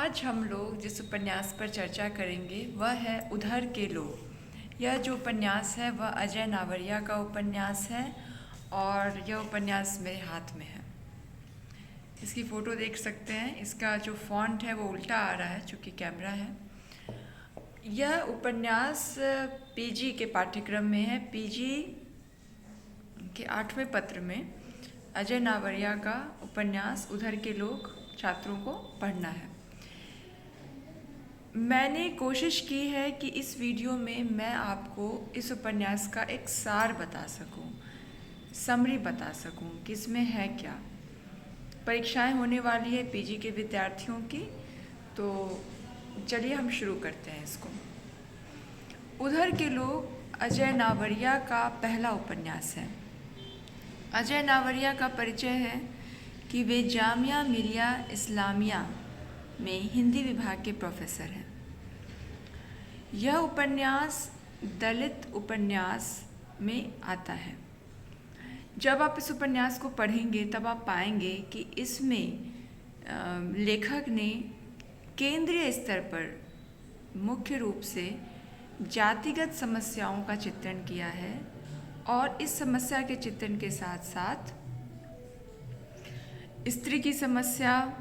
आज हम लोग जिस उपन्यास पर चर्चा करेंगे वह है उधर के लोग। यह जो उपन्यास है वह अजय नावरिया का उपन्यास है और यह उपन्यास मेरे हाथ में है। इसकी फ़ोटो देख सकते हैं। इसका जो फॉन्ट है वो उल्टा आ रहा है चूँकि कैमरा है। यह उपन्यास पीजी के पाठ्यक्रम में है। पीजी के 8वें पत्र में अजय नावरिया का उपन्यास उधर के लोग छात्रों को पढ़ना है। मैंने कोशिश की है कि इस वीडियो में मैं आपको इस उपन्यास का एक सार बता सकूं, समरी बता सकूं कि इसमें है क्या। परीक्षाएं होने वाली है पीजी के विद्यार्थियों की, तो चलिए हम शुरू करते हैं इसको। उधर के लोग अजय नावरिया का पहला उपन्यास है। अजय नावरिया का परिचय है कि वे जामिया मिलिया इस्लामिया में हिंदी विभाग के प्रोफेसर हैं। यह उपन्यास दलित उपन्यास में आता है। जब आप इस उपन्यास को पढ़ेंगे तब आप पाएंगे कि इसमें लेखक ने केंद्रीय स्तर पर मुख्य रूप से जातिगत समस्याओं का चित्रण किया है और इस समस्या के चित्रण के साथ साथ स्त्री की समस्या,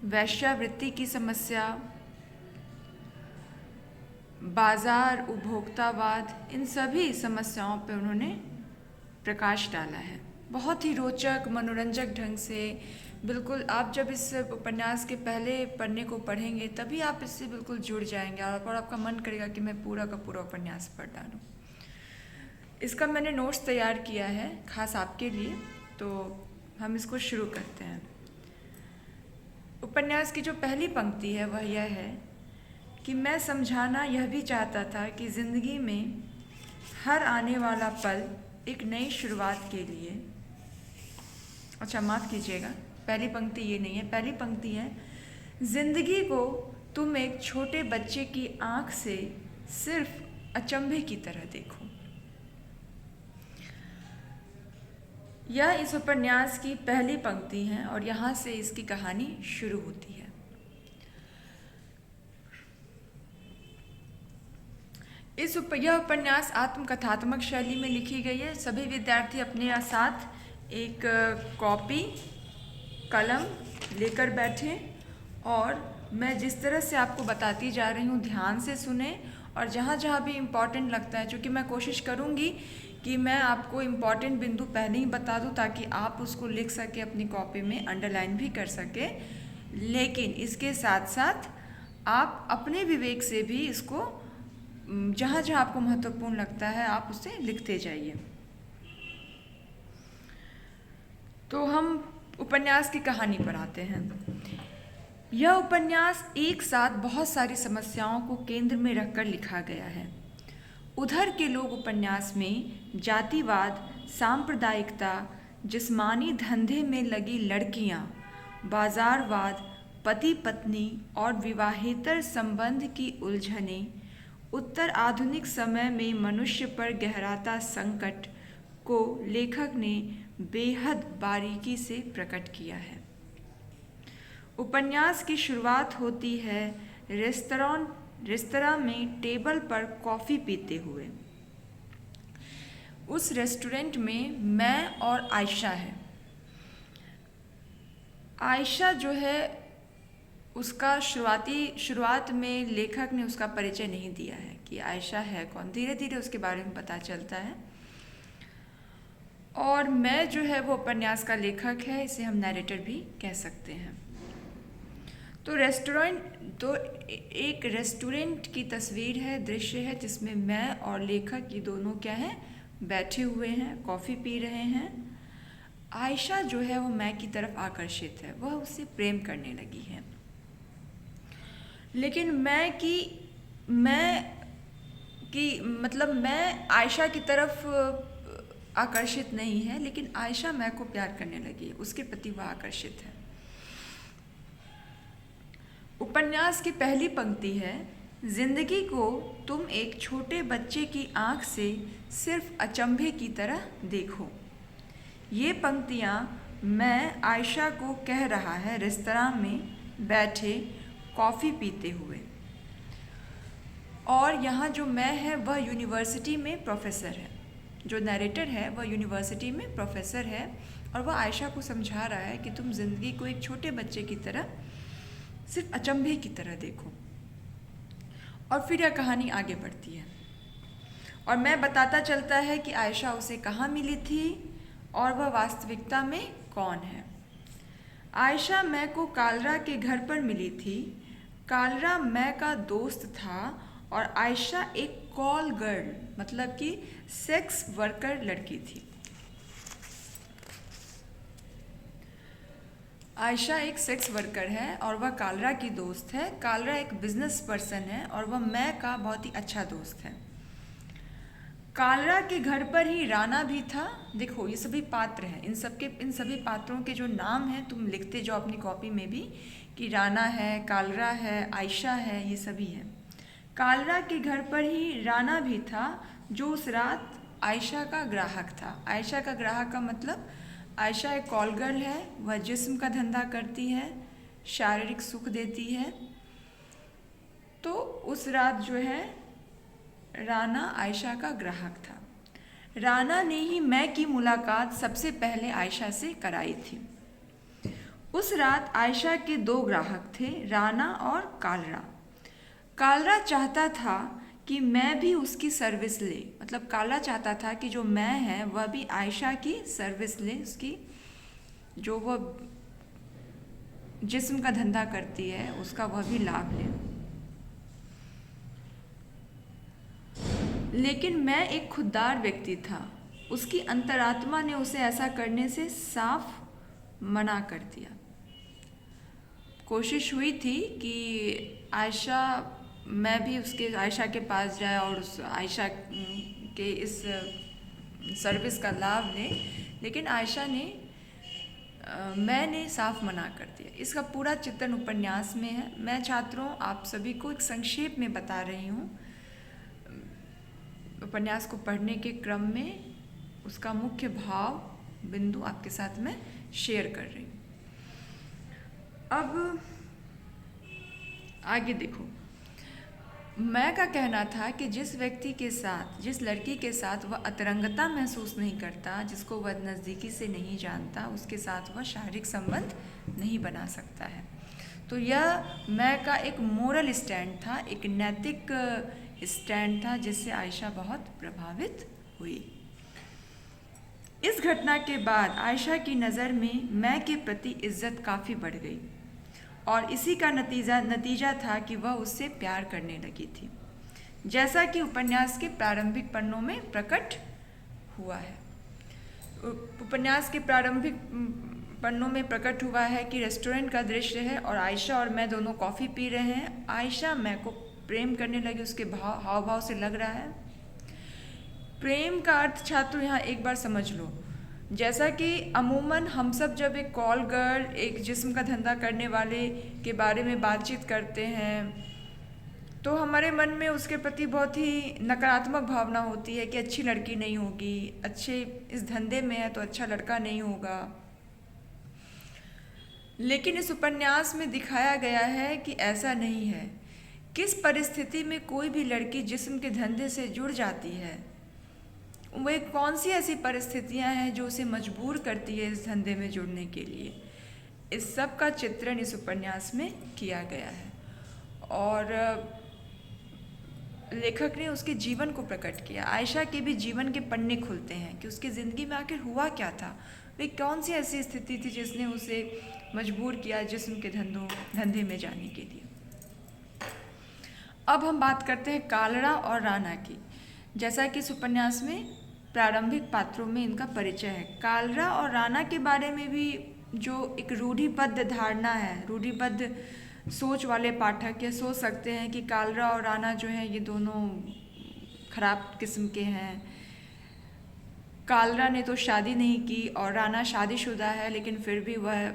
वेश्यावृत्ति की समस्या, बाजार उपभोक्तावाद, इन सभी समस्याओं पर उन्होंने प्रकाश डाला है। बहुत ही रोचक मनोरंजक ढंग से। बिल्कुल आप जब इस उपन्यास के पहले पन्ने को पढ़ेंगे तभी आप इससे बिल्कुल जुड़ जाएंगे और आपका मन करेगा कि मैं पूरा का पूरा उपन्यास पढ़ डालूं। इसका मैंने नोट्स तैयार किया है खास आपके लिए, तो हम इसको शुरू करते हैं। उपन्यास की जो पहली पंक्ति है वह यह है कि मैं समझाना यह भी चाहता था कि ज़िंदगी में हर आने वाला पल एक नई शुरुआत के लिए, अच्छा माफ़ कीजिएगा, पहली पंक्ति ये नहीं है। पहली पंक्ति है, ज़िंदगी को तुम एक छोटे बच्चे की आँख से सिर्फ अचंभे की तरह देखो। यह इस उपन्यास की पहली पंक्ति है और यहाँ से इसकी कहानी शुरू होती है। यह उपन्यास आत्मकथात्मक शैली में लिखी गई है। सभी विद्यार्थी अपने साथ एक कॉपी कलम लेकर बैठे और मैं जिस तरह से आपको बताती जा रही हूँ ध्यान से सुने और जहाँ जहाँ भी इम्पॉर्टेंट लगता है, चूँकि मैं कोशिश करूँगी कि मैं आपको इम्पॉर्टेंट बिंदु पहले ही बता दूँ ताकि आप उसको लिख सके, अपनी कॉपी में अंडरलाइन भी कर सके, लेकिन इसके साथ साथ आप अपने विवेक से भी इसको जहाँ जहाँ आपको महत्वपूर्ण लगता है आप उसे लिखते जाइए। तो हम उपन्यास की कहानी पर आते हैं। यह उपन्यास एक साथ बहुत सारी समस्याओं को केंद्र में रखकर लिखा गया है। उधर के लोग उपन्यास में जातिवाद, सांप्रदायिकता, जिस्मानी धंधे में लगी लड़कियां, बाजारवाद, पति पत्नी और विवाहेतर संबंध की उलझनें, उत्तर आधुनिक समय में मनुष्य पर गहराता संकट को लेखक ने बेहद बारीकी से प्रकट किया है। उपन्यास की शुरुआत होती है रेस्तरां में टेबल पर कॉफ़ी पीते हुए। उस रेस्टोरेंट में मैं और आयशा है। आयशा जो है उसका शुरुआत में लेखक ने उसका परिचय नहीं दिया है कि आयशा है कौन। धीरे धीरे उसके बारे में पता चलता है। और मैं जो है वो उपन्यास का लेखक है, इसे हम नैरेटर भी कह सकते हैं। तो एक रेस्टोरेंट की तस्वीर है, दृश्य है, जिसमें मैं और लेखक ये दोनों क्या हैं, बैठे हुए हैं, कॉफ़ी पी रहे हैं। आयशा जो है वो मैं की तरफ आकर्षित है, वह उससे प्रेम करने लगी है। लेकिन मैं आयशा की तरफ आकर्षित नहीं है, लेकिन आयशा मैं को प्यार करने लगी है, उसके प्रति वह आकर्षित है। उपन्यास की पहली पंक्ति है, जिंदगी को तुम एक छोटे बच्चे की आंख से सिर्फ अचंभे की तरह देखो। ये पंक्तियाँ मैं आयशा को कह रहा है रेस्तरां में बैठे कॉफ़ी पीते हुए। और यहाँ जो मैं है वह यूनिवर्सिटी में प्रोफेसर है। जो नरेटर है वह यूनिवर्सिटी में प्रोफेसर है और वह आयशा को समझा रहा है कि तुम ज़िंदगी को एक छोटे बच्चे की तरह, सिर्फ अचंभे की तरह देखो। और फिर यह कहानी आगे बढ़ती है और मैं बताता चलता है कि आयशा उसे कहाँ मिली थी और वह वास्तविकता में कौन है। आयशा मैं को कालरा के घर पर मिली थी। कालरा मैं का दोस्त था और आयशा एक कॉल गर्ल मतलब कि सेक्स वर्कर लड़की थी। आयशा एक सेक्स वर्कर है और वह कालरा की दोस्त है। कालरा एक बिजनेस पर्सन है और वह मैं का बहुत ही अच्छा दोस्त है। कालरा के घर पर ही राना भी था। देखो ये सभी पात्र हैं, इन सभी पात्रों के जो नाम हैं तुम लिखते जाओ अपनी कॉपी में भी कि राना है, कालरा है, आयशा है, ये सभी हैं। कालरा के घर पर ही राना भी था जो उस रात आयशा का ग्राहक था। आयशा का ग्राहक का मतलब आयशा एक कॉल गर्ल है, वह जिस्म का धंधा करती है, शारीरिक सुख देती है। तो उस रात जो है राना आयशा का ग्राहक था। राना ने ही मैं की मुलाकात सबसे पहले आयशा से कराई थी। उस रात आयशा के 2 ग्राहक थे, राना और कालरा। कालरा चाहता था कि मैं भी उसकी सर्विस ले, मतलब कालरा चाहता था कि जो मैं है वह भी आयशा की सर्विस ले, उसकी जो वह जिस्म का धंधा करती है उसका वह भी लाभ ले। लेकिन मैं एक खुददार व्यक्ति था। उसकी अंतरात्मा ने उसे ऐसा करने से साफ मना कर दिया। कोशिश हुई थी कि आयशा मैं भी उसके आयशा के पास जाए और उस आयशा के इस सर्विस का लाभ ले, लेकिन आयशा ने मैंने साफ मना कर दिया। इसका पूरा चित्रण उपन्यास में है। मैं छात्रों आप सभी को एक संक्षेप में बता रही हूँ। उपन्यास को पढ़ने के क्रम में उसका मुख्य भाव बिंदु आपके साथ मैं शेयर कर रही हूँ। अब आगे देखो। मैं का कहना था कि जिस व्यक्ति के साथ, जिस लड़की के साथ वह अतरंगता महसूस नहीं करता, जिसको वह नज़दीकी से नहीं जानता, उसके साथ वह शारीरिक संबंध नहीं बना सकता है। तो यह मैं का एक मोरल स्टैंड था, एक नैतिक स्टैंड था जिससे आयशा बहुत प्रभावित हुई। इस घटना के बाद आयशा की नज़र में मैं के प्रति इज्जत काफ़ी बढ़ गई और इसी का नतीजा था कि वह उससे प्यार करने लगी थी, जैसा कि उपन्यास के प्रारंभिक पन्नों में प्रकट हुआ है। उपन्यास के प्रारंभिक पन्नों में प्रकट हुआ है कि रेस्टोरेंट का दृश्य है और आयशा और मैं दोनों कॉफ़ी पी रहे हैं। आयशा मैं को प्रेम करने लगी, उसके हाव भाव से लग रहा है। प्रेम का अर्थ छात्रों यहाँ एक बार समझ लो। जैसा कि अमूमन हम सब जब एक कॉल गर्ल, एक जिस्म का धंधा करने वाले के बारे में बातचीत करते हैं तो हमारे मन में उसके प्रति बहुत ही नकारात्मक भावना होती है कि अच्छी लड़की नहीं होगी, अच्छे इस धंधे में है तो अच्छा लड़का नहीं होगा। लेकिन इस उपन्यास में दिखाया गया है कि ऐसा नहीं है। किस परिस्थिति में कोई भी लड़की जिस्म के धंधे से जुड़ जाती है, वह कौन सी ऐसी परिस्थितियां हैं जो उसे मजबूर करती है इस धंधे में जुड़ने के लिए, इस सब का चित्रण इस उपन्यास में किया गया है। और लेखक ने उसके जीवन को प्रकट किया। आयशा के भी जीवन के पन्ने खुलते हैं कि उसकी ज़िंदगी में आखिर हुआ क्या था, वे कौन सी ऐसी स्थिति थी जिसने उसे मजबूर किया जिस्म के धंधे में जाने के लिए। अब हम बात करते हैं कालरा और राना की। जैसा कि इस उपन्यास में प्रारंभिक पात्रों में इनका परिचय है। कालरा और राना के बारे में भी जो एक रूढ़िबद्ध धारणा है, रूढ़िबद्ध सोच वाले पाठक ये सोच सकते हैं कि कालरा और राना जो हैं ये दोनों खराब किस्म के हैं। कालरा ने तो शादी नहीं की और राना शादीशुदा है, लेकिन फिर भी वह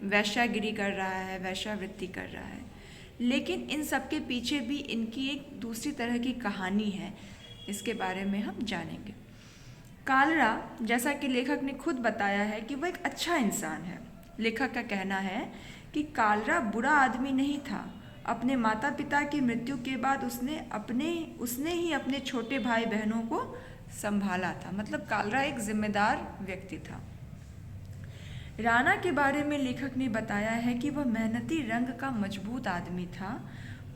वैश्यागिरी कर रहा है, वैश्यावृत्ति कर रहा है। लेकिन इन सब के पीछे भी इनकी एक दूसरी तरह की कहानी है, इसके बारे में हम जानेंगे। कालरा, जैसा कि लेखक ने खुद बताया है कि वह एक अच्छा इंसान है। लेखक का कहना है कि कालरा बुरा आदमी नहीं था। अपने माता पिता की मृत्यु के बाद उसने ही अपने छोटे भाई बहनों को संभाला था। मतलब कालरा एक जिम्मेदार व्यक्ति था। राणा के बारे में लेखक ने बताया है कि वह मेहनती रंग का मजबूत आदमी था।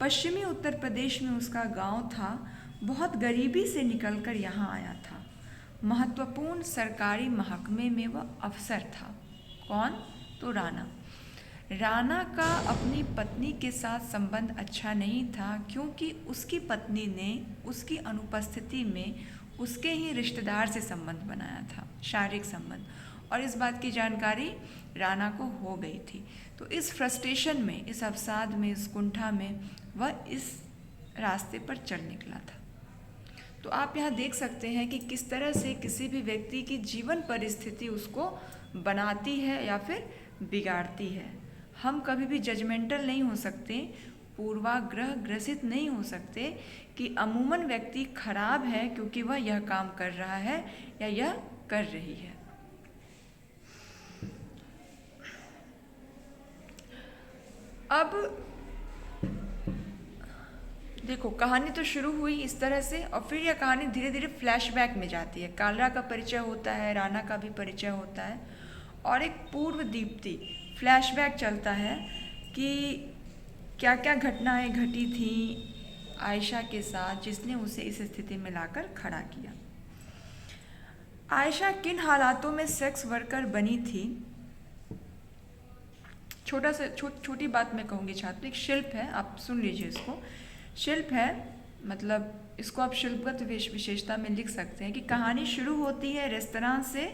पश्चिमी उत्तर प्रदेश में उसका गांव था। बहुत गरीबी से निकलकर यहाँ आया था। महत्वपूर्ण सरकारी महकमे में वह अफसर था। कौन? तो राणा। राणा का अपनी पत्नी के साथ संबंध अच्छा नहीं था, क्योंकि उसकी पत्नी ने उसकी अनुपस्थिति में उसके ही रिश्तेदार से संबंध बनाया था, शारीरिक संबंध, और इस बात की जानकारी राणा को हो गई थी। तो इस फ्रस्ट्रेशन में, इस अवसाद में, इस कुंठा में वह इस रास्ते पर चल निकला था। तो आप यहाँ देख सकते हैं कि किस तरह से किसी भी व्यक्ति की जीवन परिस्थिति उसको बनाती है या फिर बिगाड़ती है। हम कभी भी जजमेंटल नहीं हो सकते, पूर्वाग्रह ग्रसित नहीं हो सकते कि अमूमन व्यक्ति खराब है क्योंकि वह यह काम कर रहा है या यह कर रही है। अब देखो, कहानी तो शुरू हुई इस तरह से और फिर यह कहानी धीरे धीरे फ्लैशबैक में जाती है। कालरा का परिचय होता है, राणा का भी परिचय होता है और एक पूर्व दीप्ति फ्लैशबैक चलता है कि क्या क्या घटनाएं घटी थी आयशा के साथ, जिसने उसे इस स्थिति में लाकर खड़ा किया। आयशा किन हालातों में सेक्स वर्कर बनी थी? छोटी बात मैं कहूँगी छात्र, एक शिल्प है, आप सुन लीजिए इसको। शिल्प है, मतलब इसको आप शिल्पगत विशेषता में लिख सकते हैं कि कहानी शुरू होती है रेस्तरां से,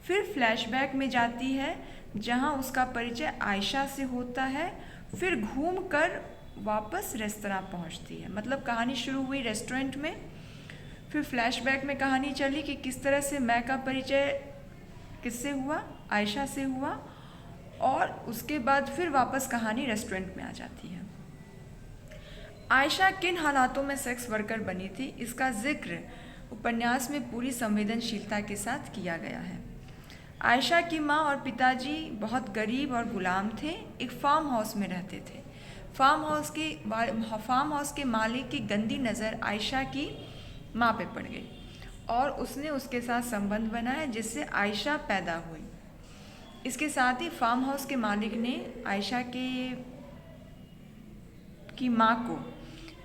फिर फ्लैशबैक में जाती है जहां उसका परिचय आयशा से होता है, फिर घूमकर वापस रेस्तरां पहुंचती है। मतलब कहानी शुरू हुई रेस्टोरेंट में, फिर फ्लैशबैक में कहानी चली कि किस तरह से मैं का परिचय किससे हुआ, आयशा से हुआ, और उसके बाद फिर वापस कहानी रेस्टोरेंट में आ जाती है। आयशा किन हालातों में सेक्स वर्कर बनी थी, इसका जिक्र उपन्यास में पूरी संवेदनशीलता के साथ किया गया है। आयशा की माँ और पिताजी बहुत गरीब और गुलाम थे। एक फार्म हाउस में रहते थे। फार्म हाउस के मालिक की गंदी नज़र आयशा की माँ पे पड़ गई और उसने उसके साथ संबंध बनाया, जिससे आयशा पैदा हुई। इसके साथ ही फार्म हाउस के मालिक ने आयशा की माँ को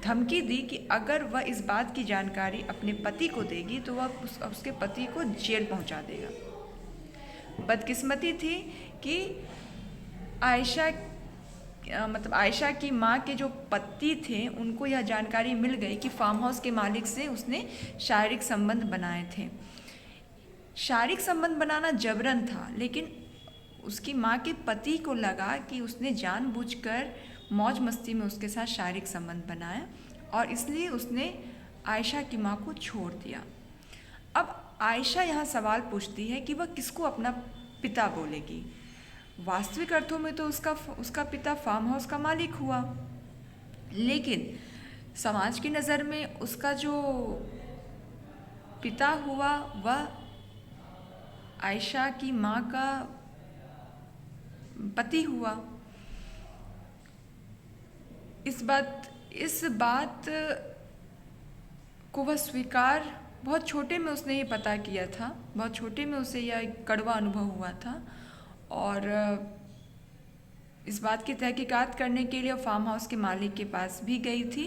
धमकी दी कि अगर वह इस बात की जानकारी अपने पति को देगी तो वह उसके पति को जेल पहुंचा देगा। बदकिस्मती थी कि आयशा की माँ के जो पति थे उनको यह जानकारी मिल गई कि फार्म हाउस के मालिक से उसने शारीरिक संबंध बनाए थे। शारीरिक संबंध बनाना जबरन था, लेकिन उसकी माँ के पति को लगा कि उसने जानबूझकर मौज मस्ती में उसके साथ शारीरिक संबंध बनाया और इसलिए उसने आयशा की माँ को छोड़ दिया। अब आयशा यहाँ सवाल पूछती है कि वह किसको अपना पिता बोलेगी। वास्तविक अर्थों में तो उसका पिता फार्म हाउस का मालिक हुआ, लेकिन समाज की नज़र में उसका जो पिता हुआ वह आयशा की माँ का पति हुआ। इस बात को वह स्वीकार, बहुत छोटे में उसने ये पता किया था, बहुत छोटे में उसे यह कड़वा अनुभव हुआ था और इस बात की तहकीकात करने के लिए फार्म हाउस के मालिक के पास भी गई थी,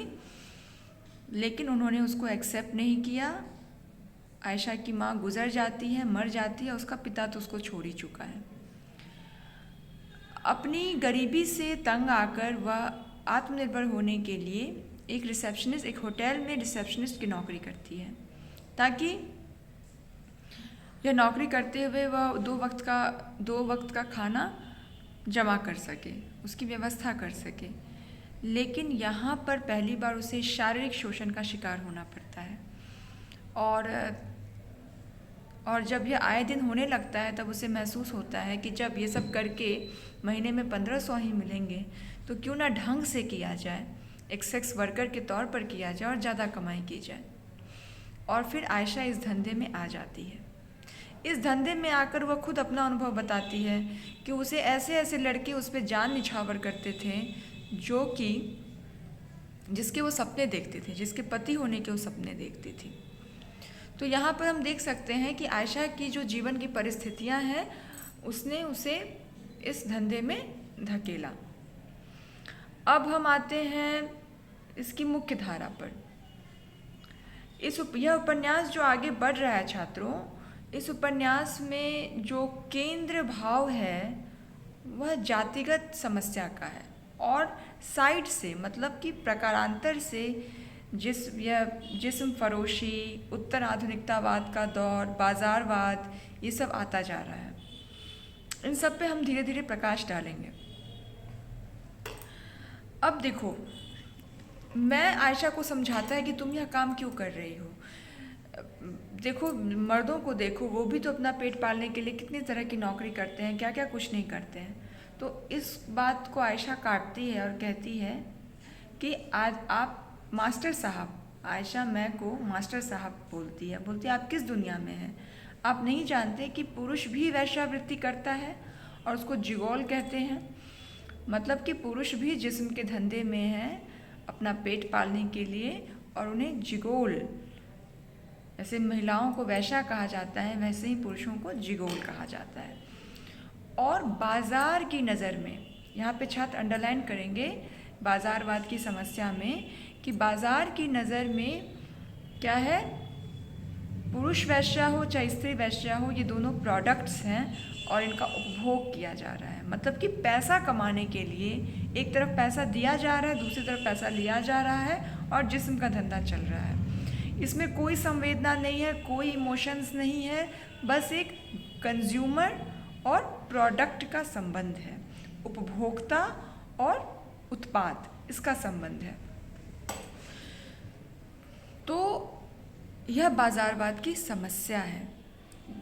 लेकिन उन्होंने उसको एक्सेप्ट नहीं किया। आयशा की माँ गुजर जाती है, मर जाती है, उसका पिता तो उसको छोड़ ही चुका है। अपनी गरीबी से तंग आकर वह आत्मनिर्भर होने के लिए एक होटल में रिसेप्शनिस्ट की नौकरी करती है, ताकि यह नौकरी करते हुए वह दो वक्त का खाना जमा कर सके, उसकी व्यवस्था कर सके। लेकिन यहाँ पर पहली बार उसे शारीरिक शोषण का शिकार होना पड़ता है और जब यह आए दिन होने लगता है तब उसे महसूस होता है कि जब ये सब करके महीने में 1500 ही मिलेंगे तो क्यों ना ढंग से किया जाए, एक सेक्स वर्कर के तौर पर किया जाए और ज़्यादा कमाई की जाए। और फिर आयशा इस धंधे में आ जाती है। इस धंधे में आकर वह खुद अपना अनुभव बताती है कि उसे ऐसे ऐसे लड़के उस पर जान निछावर करते थे जो कि जिसके वो सपने देखते थे, जिसके पति होने के वो सपने देखती थी। तो यहाँ पर हम देख सकते हैं कि आयशा की जो जीवन की परिस्थितियाँ हैं उसने उसे इस धंधे में धकेला। अब हम आते हैं इसकी मुख्य धारा पर। यह उपन्यास जो आगे बढ़ रहा है छात्रों, इस उपन्यास में जो केंद्र भाव है वह जातिगत समस्या का है और साइड से मतलब कि प्रकारांतर से जिस्म फरोशी, उत्तर आधुनिकतावाद का दौर, बाजारवाद, ये सब आता जा रहा है। इन सब पे हम धीरे धीरे प्रकाश डालेंगे। अब देखो, मैं आयशा को समझाता है कि तुम यह काम क्यों कर रही हो। देखो, मर्दों को देखो, वो भी तो अपना पेट पालने के लिए कितनी तरह की नौकरी करते हैं, क्या क्या कुछ नहीं करते हैं। तो इस बात को आयशा काटती है और कहती है कि आज आप मास्टर साहब, आयशा मैं को मास्टर साहब बोलती है आप किस दुनिया में हैं? आप नहीं जानते कि पुरुष भी वैश्यावृत्ति करता है और उसको जिगोल कहते हैं। मतलब कि पुरुष भी जिस्म के धंधे में हैं अपना पेट पालने के लिए, और उन्हें जिगोल, जैसे महिलाओं को वैश्या कहा जाता है वैसे ही पुरुषों को जिगोल कहा जाता है। और बाजार की नज़र में, यहाँ पे छात्र अंडरलाइन करेंगे बाजारवाद की समस्या में, कि बाजार की नज़र में क्या है, पुरुष वैश्या हो चाहे स्त्री वैश्या हो, ये दोनों प्रोडक्ट्स हैं और इनका उपभोग किया जा रहा है। मतलब कि पैसा कमाने के लिए एक तरफ पैसा दिया जा रहा है, दूसरी तरफ पैसा लिया जा रहा है और जिस्म का धंधा चल रहा है। इसमें कोई संवेदना नहीं है, कोई इमोशंस नहीं है, बस एक कंज्यूमर और प्रोडक्ट का संबंध है, उपभोक्ता और उत्पाद, इसका संबंध है। तो यह बाजारवाद की समस्या है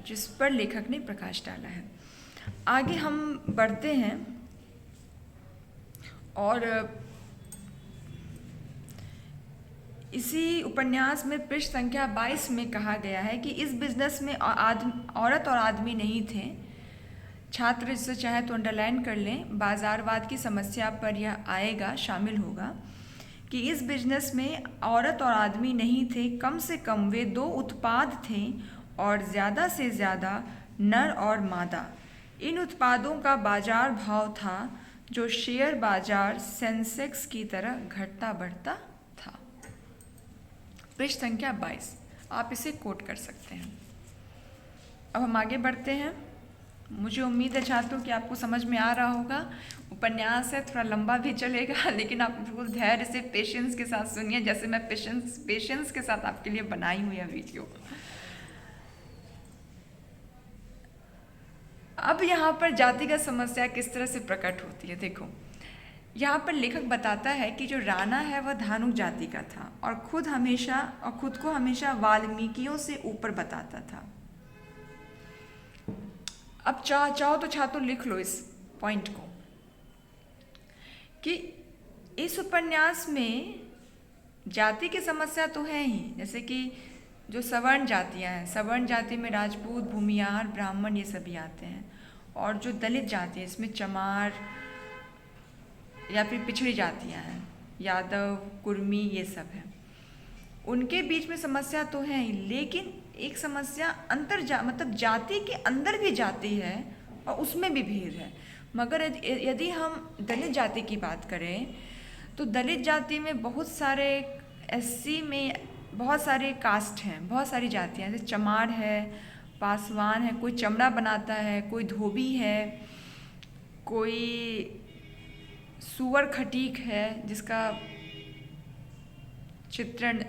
जिस पर लेखक ने प्रकाश डाला है। आगे हम बढ़ते हैं और इसी उपन्यास में पृष्ठ संख्या 22 में कहा गया है कि इस बिजनेस में औरत और आदमी नहीं थे। छात्र इससे चाहे तो अंडरलाइन कर लें, बाजारवाद की समस्या पर यह आएगा, शामिल होगा कि इस बिजनेस में औरत और आदमी नहीं थे, कम से कम वे दो उत्पाद थे और ज़्यादा से ज़्यादा नर और मादा। इन उत्पादों का बाजार भाव था जो शेयर बाजार सेंसेक्स की तरह घटता बढ़ता था। पृष्ठ संख्या 22, आप इसे कोट कर सकते हैं। अब हम आगे बढ़ते हैं। मुझे उम्मीद है छात्रों कि आपको समझ में आ रहा होगा। उपन्यास है, थोड़ा लंबा भी चलेगा, लेकिन आप बिल्कुल धैर्य से पेशेंस के साथ सुनिए, जैसे मैं पेशेंस के साथ आपके लिए बनाई हुई है वीडियो। अब यहाँ पर जातिगत समस्या किस तरह से प्रकट होती है, देखो। यहाँ पर लेखक बताता है कि जो राणा है वह धानुक जाति का था और खुद को हमेशा वाल्मीकियों से ऊपर बताता था। अब चाहो तो छात्रों लिख लो इस पॉइंट को कि इस उपन्यास में जाति की समस्या तो है ही, जैसे कि जो सवर्ण जातियां हैं, सवर्ण जाति में राजपूत, भूमियार, ब्राह्मण ये सभी आते हैं, और जो दलित जाति है इसमें चमार या फिर पिछड़ी जातियां हैं, यादव, कुर्मी, ये सब हैं। उनके बीच में समस्या तो है ही, लेकिन एक समस्या मतलब जाति के अंदर भी जाति है और उसमें भी भेद है। मगर यदि हम दलित जाति की बात करें तो दलित जाति में बहुत सारे एससी में बहुत सारे कास्ट हैं, बहुत सारी जातियाँ हैं, जैसे चमार है, पासवान है, कोई चमड़ा बनाता है, कोई धोबी है, कोई सुअर खटीक है जिसका चित्रण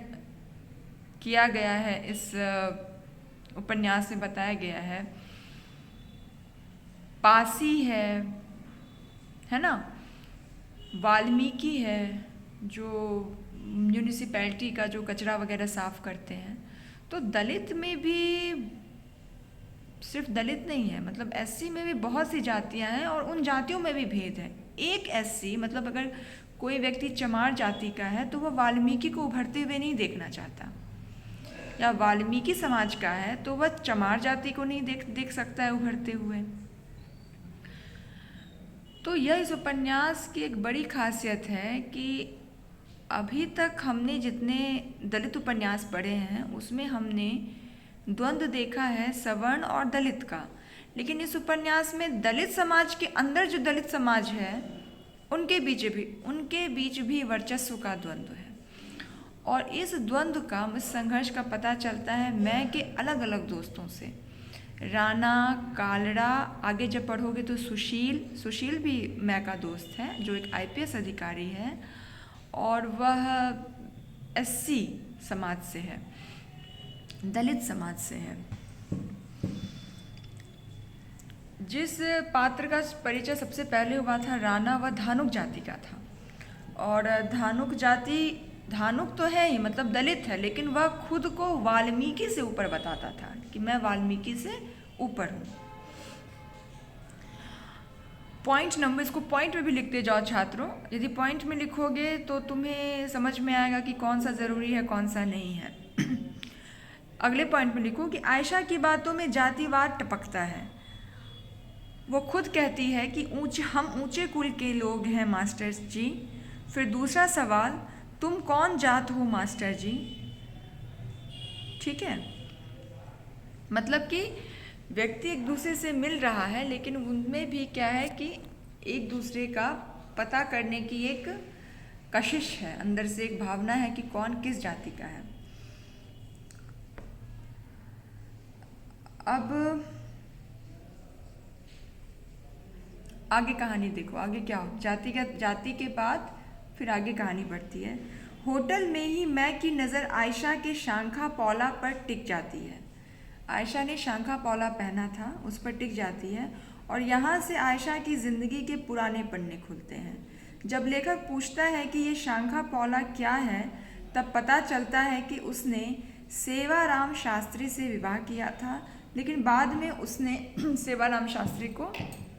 किया गया है, इस उपन्यास में बताया गया है। पासी है ना, वाल्मीकि है जो म्यूनिसिपैलिटी का जो कचरा वगैरह साफ करते हैं। तो दलित में भी सिर्फ दलित नहीं है, मतलब एससी में भी बहुत सी जातियां हैं और उन जातियों में भी भेद है। एक एससी मतलब अगर कोई व्यक्ति चमार जाति का है तो वह वाल्मीकि को उभरते हुए नहीं देखना चाहता, या वाल्मीकि समाज का है तो वह चमार जाति को नहीं देख सकता है उभरते हुए। तो यह इस उपन्यास की एक बड़ी खासियत है कि अभी तक हमने जितने दलित उपन्यास पढ़े हैं उसमें हमने द्वंद्व देखा है सवर्ण और दलित का, लेकिन इस उपन्यास में दलित समाज के अंदर जो दलित समाज है उनके बीच भी वर्चस्व का द्वंद्व है। और इस द्वंद्व का, इस संघर्ष का पता चलता है मैं के अलग अलग दोस्तों से। राणा, कालड़ा, आगे जब पढ़ोगे तो सुशील भी मैं का दोस्त है जो एक IPS अधिकारी है और वह SC समाज से है, दलित समाज से है। जिस पात्र का परिचय सबसे पहले हुआ था राणा, वह धानुक जाति का था। और धानुक तो है ही, मतलब दलित है, लेकिन वह खुद को वाल्मीकि से ऊपर बताता था कि मैं वाल्मीकि से ऊपर हूँ। इसको पॉइंट में भी लिखते जाओ छात्रों। यदि पॉइंट में लिखोगे तो तुम्हें समझ में आएगा कि कौन सा ज़रूरी है कौन सा नहीं है। अगले पॉइंट में लिखो कि आयशा की बातों में जातिवाद टपकता है। वो खुद कहती है कि हम ऊंचे कुल के लोग हैं मास्टर जी। फिर दूसरा सवाल, तुम कौन जात हो मास्टर जी? ठीक है, मतलब कि व्यक्ति एक दूसरे से मिल रहा है, लेकिन उनमें भी क्या है कि एक दूसरे का पता करने की एक कशिश है, अंदर से एक भावना है कि कौन किस जाति का है। अब आगे कहानी देखो, आगे क्या हो, जाति के बाद फिर आगे कहानी बढ़ती है। होटल में ही मैं की नज़र आयशा के शांखा पौला पर टिक जाती है। आयशा ने शांखा पौला पहना था, उस पर टिक जाती है और यहाँ से आयशा की ज़िंदगी के पुराने पन्ने खुलते हैं। जब लेखक पूछता है कि ये शांखा पौला क्या है, तब पता चलता है कि उसने सेवाराम शास्त्री से विवाह किया था, लेकिन बाद में उसने सेवाराम शास्त्री को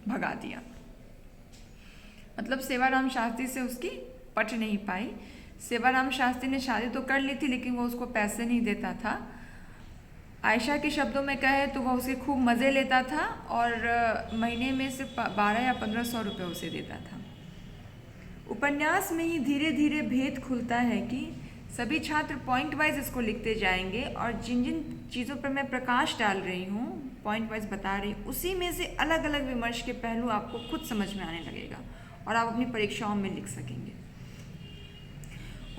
भगा दिया। मतलब सेवाराम शास्त्री से उसकी पट नहीं पाई। सेवाराम शास्त्री ने शादी तो कर ली थी, लेकिन वो उसको पैसे नहीं देता था। आयशा के शब्दों में कहे तो वह उसे खूब मज़े लेता था और महीने में सिर्फ 12 या 1500 रुपये उसे देता था। उपन्यास में ही धीरे धीरे भेद खुलता है कि सभी छात्र पॉइंट वाइज इसको लिखते जाएंगे और जिन जिन चीज़ों पर मैं प्रकाश डाल रही हूँ, पॉइंट वाइज बता रही हूँ, उसी में से अलग अलग विमर्श के पहलू आपको खुद समझ में आने लगेगा और आप अपनी परीक्षाओं में लिख सकेंगे।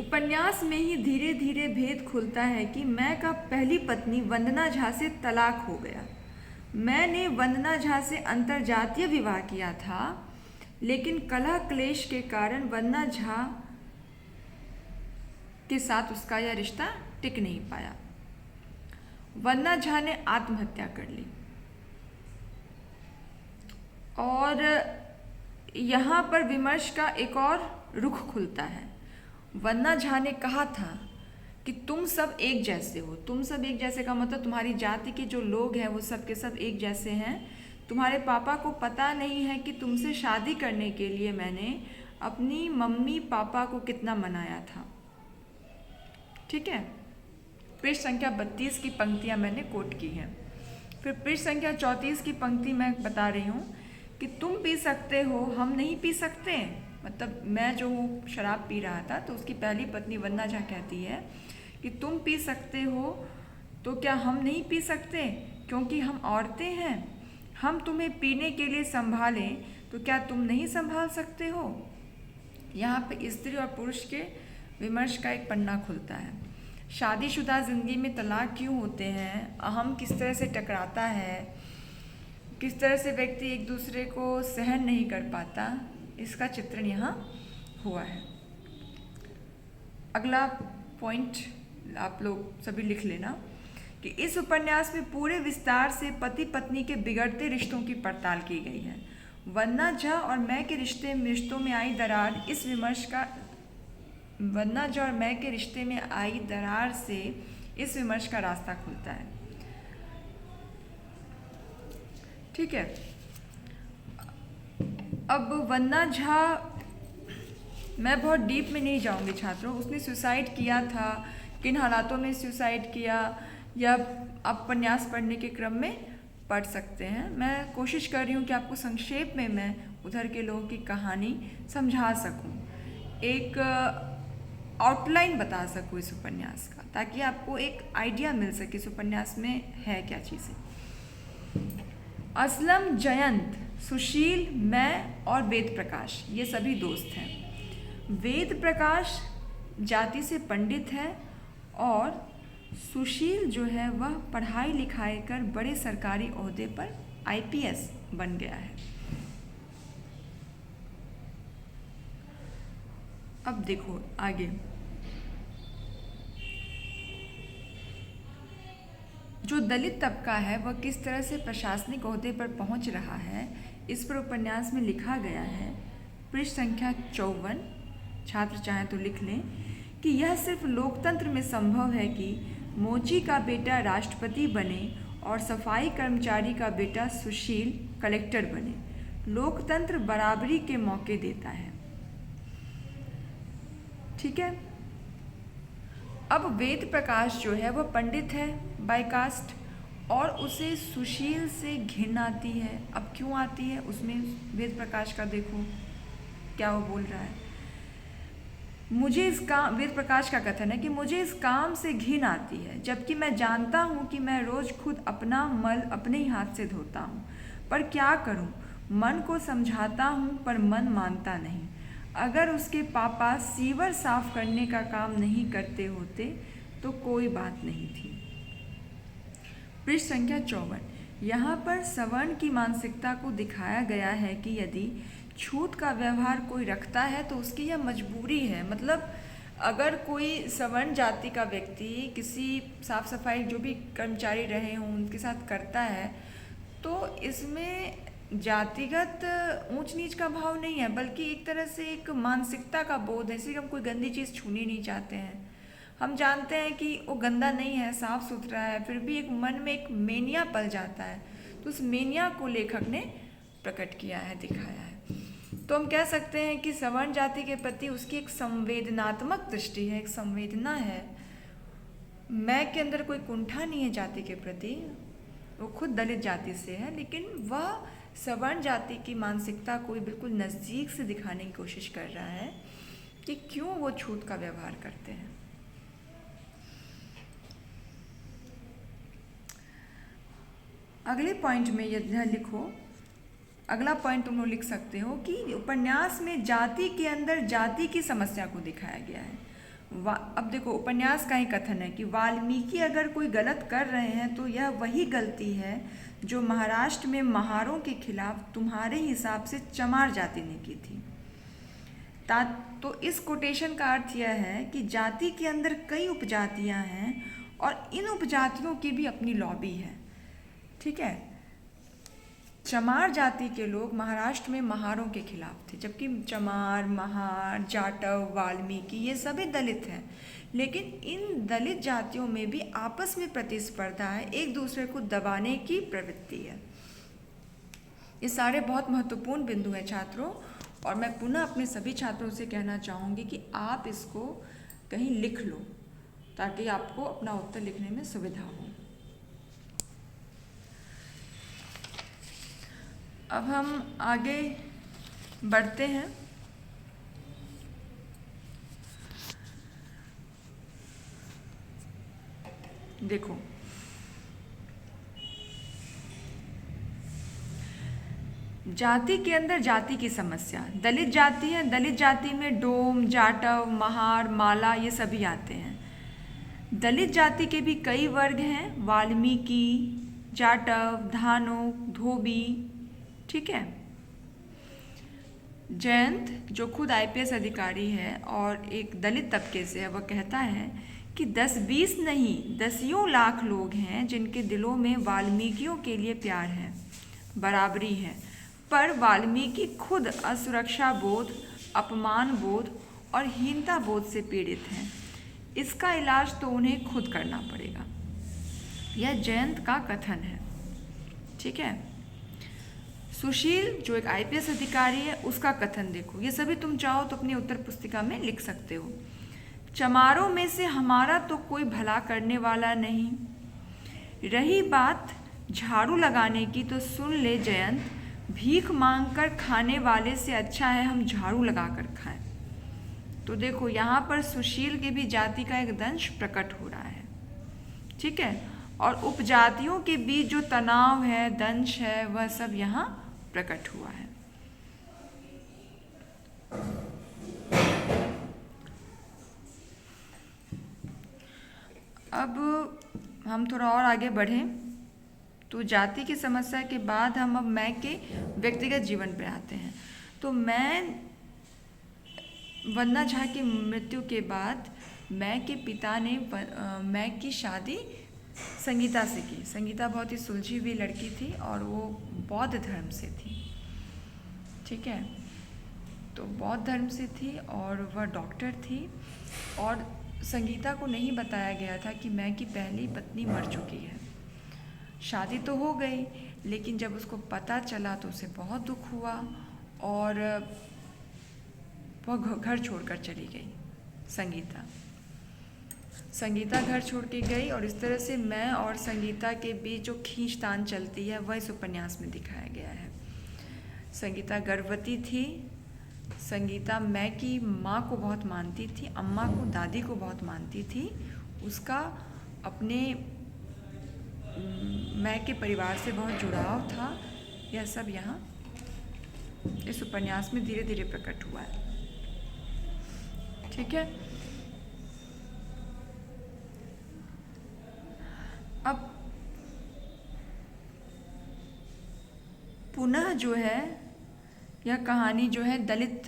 उपन्यास में ही धीरे धीरे भेद खुलता है कि मैं का पहली पत्नी वंदना झा से तलाक हो गया। मैंने वंदना झा से अंतरजातीय विवाह किया था, लेकिन कलह क्लेश के कारण वंदना झा के साथ उसका यह रिश्ता टिक नहीं पाया। वंदना झा ने आत्महत्या कर ली और यहाँ पर विमर्श का एक और रुख खुलता है। वंदना झा ने कहा था कि तुम सब एक जैसे हो। तुम सब एक जैसे का मतलब तुम्हारी जाति के जो लोग हैं वो सब के सब एक जैसे हैं। तुम्हारे पापा को पता नहीं है कि तुमसे शादी करने के लिए मैंने अपनी मम्मी पापा को कितना मनाया था। ठीक है, पृष्ठ संख्या 32 की पंक्तियाँ मैंने कोट की हैं। फिर पृष्ठ संख्या 34 की पंक्ति मैं बता रही हूँ कि तुम पी सकते हो, हम नहीं पी सकते। मतलब मैं जो शराब पी रहा था तो उसकी पहली पत्नी वंदना झा कहती है कि तुम पी सकते हो तो क्या हम नहीं पी सकते, क्योंकि हम औरतें हैं। हम तुम्हें पीने के लिए संभालें तो क्या तुम नहीं संभाल सकते हो। यहाँ पे स्त्री और पुरुष के विमर्श का एक पन्ना खुलता है। शादीशुदा ज़िंदगी में तलाक क्यों होते हैं, अहम किस तरह से टकराता है, किस तरह से व्यक्ति एक दूसरे को सहन नहीं कर पाता, इसका चित्रण यहाँ हुआ है। अगला पॉइंट आप लोग सभी लिख लेना कि इस उपन्यास में पूरे विस्तार से पति पत्नी के बिगड़ते रिश्तों की पड़ताल की गई है। वंदना झा और मैं के रिश्तों में आई दरार इस विमर्श का वंदना झा और मैं के रिश्ते में आई दरार से इस विमर्श का रास्ता खुलता है। ठीक है, अब वंदना झा, मैं बहुत डीप में नहीं जाऊंगी छात्रों, उसने सुसाइड किया था किन हालातों में सुसाइड किया, या आप उपन्यास पढ़ने के क्रम में पढ़ सकते हैं। मैं कोशिश कर रही हूँ कि आपको संक्षेप में मैं उधर के लोगों की कहानी समझा सकूँ, एक आउटलाइन बता सकूँ इस उपन्यास का, ताकि आपको एक आइडिया मिल सके इस उपन्यास में है क्या चीज़ें। असलम, जयंत, सुशील, मैं और वेद प्रकाश ये सभी दोस्त हैं। वेद प्रकाश जाति से पंडित है और सुशील जो है वह पढ़ाई लिखाई कर बड़े सरकारी ओहदे पर आईपीएस बन गया है। अब देखो आगे, जो दलित तबका है वह किस तरह से प्रशासनिक ओहदे पर पहुंच रहा है, इस पर उपन्यास में लिखा गया है। पृष्ठ संख्या 54, छात्र चाहें तो लिख लें कि यह सिर्फ लोकतंत्र में संभव है कि मोची का बेटा राष्ट्रपति बने और सफाई कर्मचारी का बेटा सुशील कलेक्टर बने। लोकतंत्र बराबरी के मौके देता है। ठीक है। अब वेद प्रकाश जो है वह पंडित है बाय कास्ट, और उसे सुशील से घिन आती है। अब क्यों आती है, उसमें वेद प्रकाश का देखो क्या वो बोल रहा है। मुझे इस काम, वेद प्रकाश का कथन है कि मुझे इस काम से घिन आती है, जबकि मैं जानता हूँ कि मैं रोज खुद अपना मल अपने ही हाथ से धोता हूँ। पर क्या करूँ, मन को समझाता हूँ पर मन मानता नहीं। अगर उसके पापा सीवर साफ करने का काम नहीं करते होते तो कोई बात नहीं थी। पृष्ठ संख्या 54, यहाँ पर सवर्ण की मानसिकता को दिखाया गया है कि यदि छूत का व्यवहार कोई रखता है तो उसकी यह मजबूरी है। मतलब अगर कोई सवर्ण जाति का व्यक्ति किसी साफ सफाई जो भी कर्मचारी रहे हों उनके साथ करता है, तो इसमें जातिगत ऊंच नीच का भाव नहीं है, बल्कि एक तरह से एक मानसिकता का बोध है। इसलिए हम कोई गंदी चीज़ छूनी नहीं चाहते हैं। हम जानते हैं कि वो गंदा नहीं है, साफ सुथरा है, फिर भी एक मन में एक मेनिया पल जाता है। तो उस मेनिया को लेखक ने प्रकट किया है, दिखाया है। तो हम कह सकते हैं कि सवर्ण जाति के प्रति उसकी एक संवेदनात्मक दृष्टि है, एक संवेदना है। मैं के अंदर कोई कुंठा नहीं है जाति के प्रति, वो खुद दलित जाति से है, लेकिन वह सवर्ण जाति की मानसिकता को बिल्कुल नज़दीक से दिखाने की कोशिश कर रहा है कि क्यों वो छूत का व्यवहार करते हैं। अगले पॉइंट में यह लिखो, अगला पॉइंट तुम लोग लिख सकते हो कि उपन्यास में जाति के अंदर जाति की समस्या को दिखाया गया है। अब देखो, उपन्यास का ही कथन है कि वाल्मीकि अगर कोई गलत कर रहे हैं तो यह वही गलती है जो महाराष्ट्र में महारों के खिलाफ तुम्हारे हिसाब से चमार जाति ने की थी। तो इस कोटेशन का अर्थ यह है कि जाति के अंदर कई उपजातियां हैं और इन उपजातियों की भी अपनी लॉबी है। ठीक है। चमार जाति के लोग महाराष्ट्र में महारों के खिलाफ थे, जबकि चमार, महार, जाटव, वाल्मीकि ये सभी दलित हैं। लेकिन इन दलित जातियों में भी आपस में प्रतिस्पर्धा है, एक दूसरे को दबाने की प्रवृत्ति है। ये सारे बहुत महत्वपूर्ण बिंदु हैं छात्रों, और मैं पुनः अपने सभी छात्रों से कहना चाहूँगी कि आप इसको कहीं लिख लो ताकि आपको अपना उत्तर लिखने में सुविधा हो। अब हम आगे बढ़ते हैं। देखो, जाति के अंदर जाति की समस्या। दलित जाति है, दलित जाति में डोम, जाटव, महार, माला ये सभी आते हैं। दलित जाति के भी कई वर्ग हैं, वाल्मीकि, जाटव, धानुक, धोबी। ठीक है। जयंत जो खुद आईपीएस अधिकारी है और एक दलित तबके से है, वह कहता है कि 10-20 नहीं 10 लाख लोग हैं जिनके दिलों में वाल्मीकियों के लिए प्यार है, बराबरी है, पर वाल्मीकि खुद असुरक्षा बोध, अपमान बोध और हीनता बोध से पीड़ित हैं। इसका इलाज तो उन्हें खुद करना पड़ेगा। यह जयंत का कथन है। ठीक है। सुशील जो एक आईपीएस अधिकारी है, उसका कथन देखो। ये सभी तुम चाहो तो अपनी उत्तर पुस्तिका में लिख सकते हो। चमारों में से हमारा तो कोई भला करने वाला नहीं। रही बात झाड़ू लगाने की तो सुन ले जयंत, भीख मांगकर खाने वाले से अच्छा है हम झाड़ू लगाकर खाएं। तो देखो यहाँ पर सुशील की भी जाति का एक दंश प्रकट हो रहा है, ठीक है। और उपजातियों के बीच जो तनाव है, दंश है, वह सब यहाँ प्रकट हुआ है। अब हम थोड़ा और आगे बढ़ें तो जाति की समस्या के बाद हम अब मैं के व्यक्तिगत जीवन पे आते हैं। तो मैं वंदना झा की मृत्यु के बाद मैं के पिता ने मैं की शादी संगीता से की। संगीता बहुत ही सुलझी हुई लड़की थी और वो बौद्ध धर्म से थी, ठीक है। तो बौद्ध धर्म से थी और वह डॉक्टर थी और संगीता को नहीं बताया गया था कि मैं की पहली पत्नी मर चुकी है। शादी तो हो गई, लेकिन जब उसको पता चला तो उसे बहुत दुख हुआ और वह घर छोड़कर चली गई। संगीता घर छोड़ के गई और इस तरह से मैं और संगीता के बीच जो खींचतान चलती है वह इस उपन्यास में दिखाया गया है। संगीता गर्भवती थी। संगीता मैं की माँ को बहुत मानती थी, अम्मा को, दादी को बहुत मानती थी। उसका अपने मैं के परिवार से बहुत जुड़ाव था। यह सब यहाँ इस उपन्यास में धीरे धीरे प्रकट हुआ है, ठीक है। अब पुनः जो है यह कहानी जो है दलित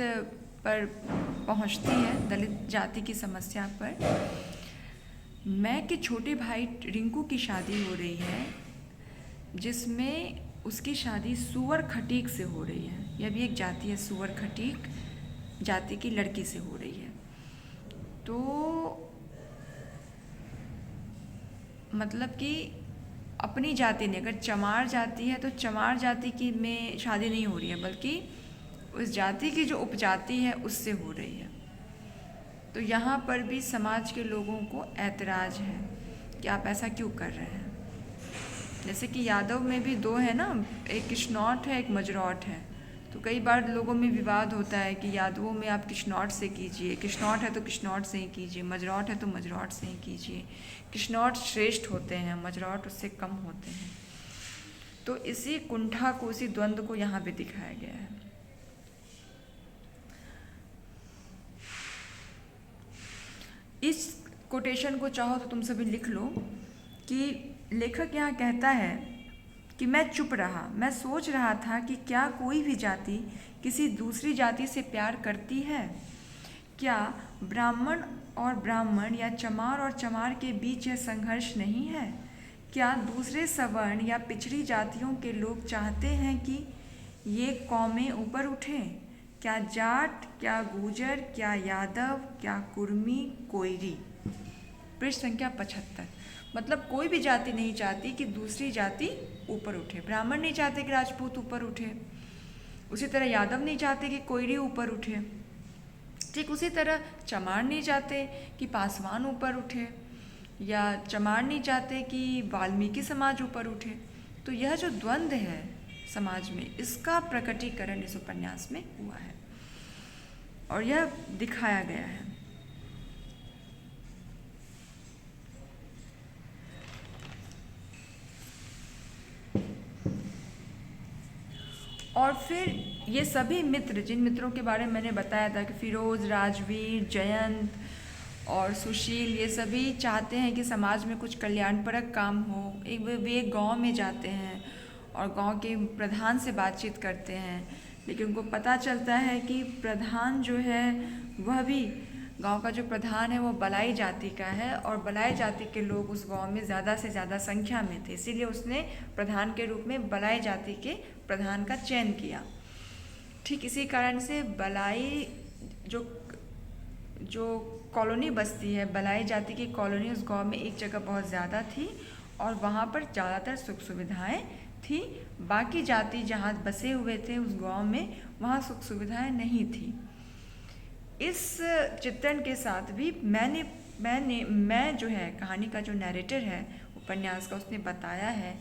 पर पहुंचती है, दलित जाति की समस्या पर। मैं के छोटे भाई रिंकू की शादी हो रही है, जिसमें उसकी शादी सुअर खटीक से हो रही है। यह भी एक जाति है, सुअर खटीक जाति की लड़की से हो रही है। तो मतलब कि अपनी जाति ने, अगर चमार जाति है तो चमार जाति की में शादी नहीं हो रही है, बल्कि उस जाति की जो उपजाति है उससे हो रही है। तो यहाँ पर भी समाज के लोगों को ऐतराज़ है कि आप ऐसा क्यों कर रहे हैं। जैसे कि यादव में भी दो है ना, एक किश्नौट है, एक मजरौट है। तो कई बार लोगों में विवाद होता है कि यादवों में आप किश्नौट से कीजिए, किश्नौट है तो किश्नौट से ही कीजिए, मजरौट है तो मजरौट से ही कीजिए। किश्नौट श्रेष्ठ होते हैं, मजरौट उससे कम होते हैं। तो इसी कुंठा को, इसी द्वंद्व को यहाँ पे दिखाया गया है। इस कोटेशन को चाहो तो तुम सभी लिख लो कि लेखक यहाँ कहता है कि मैं चुप रहा, मैं सोच रहा था कि क्या कोई भी जाति किसी दूसरी जाति से प्यार करती है? क्या ब्राह्मण और ब्राह्मण या चमार और चमार के बीच यह संघर्ष नहीं है? क्या दूसरे सवर्ण या पिछड़ी जातियों के लोग चाहते हैं कि ये कौमें ऊपर उठें? क्या जाट, क्या गुर्जर, क्या यादव, क्या कुर्मी, कोयरी। पृष्ठ संख्या 75। मतलब कोई भी जाति नहीं चाहती कि दूसरी जाति ऊपर उठे। ब्राह्मण नहीं चाहते कि राजपूत ऊपर उठे, उसी तरह यादव नहीं चाहते कि कोयरी ऊपर उठे, ठीक उसी तरह चमार नहीं चाहते कि पासवान ऊपर उठे, या चमार नहीं चाहते कि वाल्मीकि समाज ऊपर उठे। तो यह जो द्वंद्व है समाज में, इसका प्रकटीकरण इस उपन्यास में हुआ है और यह दिखाया गया है। और फिर ये सभी मित्र, जिन मित्रों के बारे में मैंने बताया था कि फिरोज, राजवीर, जयंत और सुशील, ये सभी चाहते हैं कि समाज में कुछ कल्याणपरक काम हो। वे गांव में जाते हैं और गांव के प्रधान से बातचीत करते हैं, लेकिन उनको पता चलता है कि प्रधान जो है वह भी, गांव का जो प्रधान है वो बलाई जाति का है और बलाई जाति के लोग उस गांव में ज़्यादा से ज़्यादा संख्या में थे, इसीलिए उसने प्रधान के रूप में बलाई जाति के प्रधान का चयन किया। ठीक इसी कारण से बलाई जो कॉलोनी बस्ती है, बलाई जाति की कॉलोनी उस गांव में एक जगह बहुत ज़्यादा थी और वहाँ पर ज़्यादातर सुख सुविधाएँ थी। बाकी जाति जहाँ बसे हुए थे उस गांव में, वहाँ सुख सुविधाएं नहीं थी। इस चित्रण के साथ भी मैं जो है कहानी का जो नैरेटर है उपन्यास का, उसने बताया है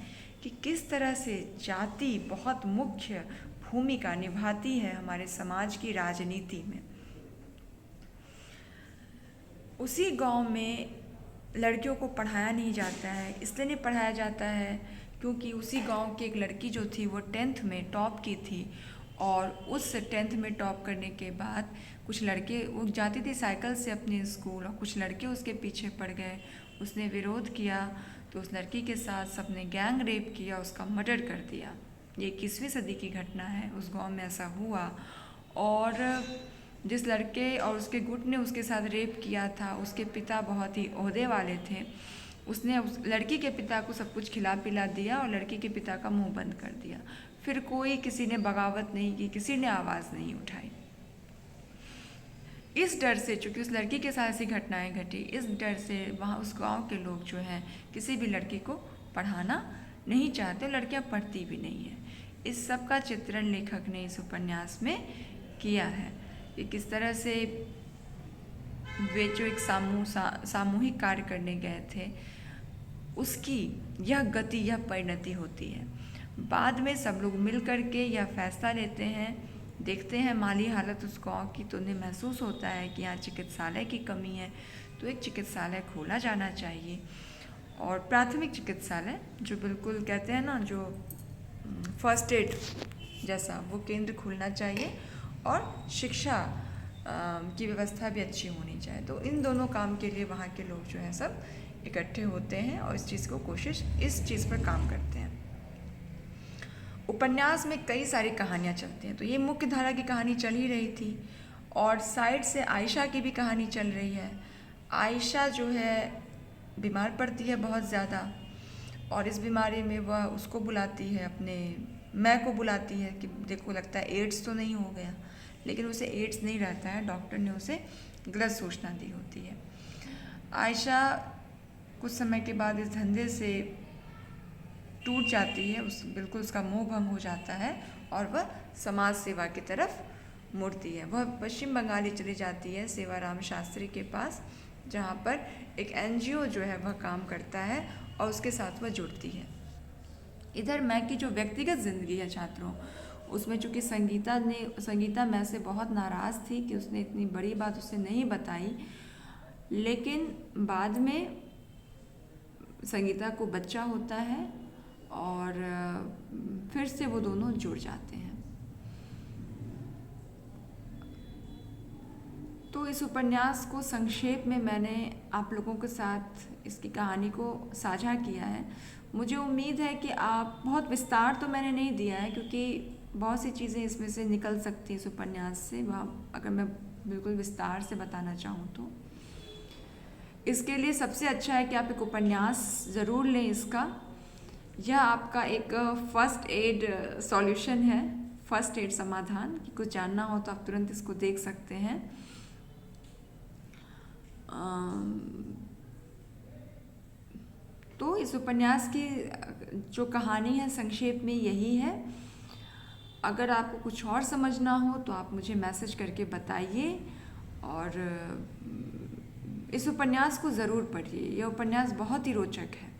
कि किस तरह से जाति बहुत मुख्य भूमिका निभाती है हमारे समाज की राजनीति में। उसी गांव में लड़कियों को पढ़ाया नहीं जाता है, इसलिए नहीं पढ़ाया जाता है क्योंकि उसी गांव की एक लड़की जो थी वो 10th में टॉप की थी, और उस 10th में टॉप करने के बाद कुछ लड़के, वो जाती थी साइकिल से अपने स्कूल, और कुछ लड़के उसके पीछे पड़ गए। उसने विरोध किया तो उस लड़की के साथ सबने गैंग रेप किया, उसका मर्डर कर दिया। ये 21वीं सदी की घटना है, उस गांव में ऐसा हुआ। और जिस लड़के और उसके गुट ने उसके साथ रेप किया था, उसके पिता बहुत ही ओहदे वाले थे। उसने उस लड़की के पिता को सब कुछ खिला पिला दिया और लड़की के पिता का मुंह बंद कर दिया। फिर किसी ने बगावत नहीं की, किसी ने आवाज़ नहीं उठाई। इस डर से, चूँकि उस लड़की के साथ ऐसी घटनाएं घटी, इस डर से वहाँ उस गांव के लोग जो हैं किसी भी लड़की को पढ़ाना नहीं चाहते, लड़कियां पढ़ती भी नहीं हैं। इस सब का चित्रण लेखक ने इस उपन्यास में किया है कि किस तरह से वे जो एक सामूहिक कार्य करने गए थे, उसकी यह गति, यह परिणति होती है। बाद में सब लोग मिल करके यह फैसला लेते हैं, देखते हैं माली हालत उस गाँव की, तो उन्हें महसूस होता है कि यहाँ चिकित्सालय की कमी है, तो एक चिकित्सालय खोला जाना चाहिए। और प्राथमिक चिकित्सालय जो बिल्कुल कहते हैं ना, जो फर्स्ट एड जैसा, वो केंद्र खुलना चाहिए, और शिक्षा की व्यवस्था भी अच्छी होनी चाहिए। तो इन दोनों काम के लिए वहाँ के लोग जो हैं सब इकट्ठे होते हैं और इस चीज़ पर काम करते हैं। उपन्यास में कई सारी कहानियाँ चलती हैं, तो ये मुख्य धारा की कहानी चल ही रही थी, और साइड से आयशा की भी कहानी चल रही है। आयशा जो है बीमार पड़ती है बहुत ज़्यादा, और इस बीमारी में वह उसको बुलाती है, अपने मैं को बुलाती है कि देखो लगता है एड्स तो नहीं हो गया, लेकिन उसे एड्स नहीं रहता है, डॉक्टर ने उसे गलत सूचना दी होती है। आयशा कुछ समय के बाद इस धंधे से टूट जाती है, बिल्कुल उसका मोह भंग हो जाता है, और वह समाज सेवा की तरफ मुड़ती है। वह पश्चिम बंगाल चली जाती है सेवाराम शास्त्री के पास, जहाँ पर एक NGO जो है वह काम करता है, और उसके साथ वह जुड़ती है। इधर मैं की जो व्यक्तिगत ज़िंदगी है छात्रों, उसमें चूँकि संगीता मैं से बहुत नाराज़ थी कि उसने इतनी बड़ी बात उससे नहीं बताई, लेकिन बाद में संगीता को बच्चा होता है और फिर से वो दोनों जुड़ जाते हैं। तो इस उपन्यास को संक्षेप में मैंने आप लोगों के साथ इसकी कहानी को साझा किया है। मुझे उम्मीद है कि आप, बहुत विस्तार तो मैंने नहीं दिया है क्योंकि बहुत सी चीज़ें इसमें से निकल सकती हैं इस उपन्यास से, वह अगर मैं बिल्कुल विस्तार से बताना चाहूँ तो। इसके लिए सबसे अच्छा है कि आप एक उपन्यास ज़रूर लें इसका। यह आपका एक फर्स्ट एड सॉल्यूशन है, फर्स्ट एड समाधान, कि कुछ जानना हो तो आप तुरंत इसको देख सकते हैं। तो इस उपन्यास की जो कहानी है संक्षेप में यही है। अगर आपको कुछ और समझना हो तो आप मुझे मैसेज करके बताइए, और इस उपन्यास को ज़रूर पढ़िए। यह उपन्यास बहुत ही रोचक है।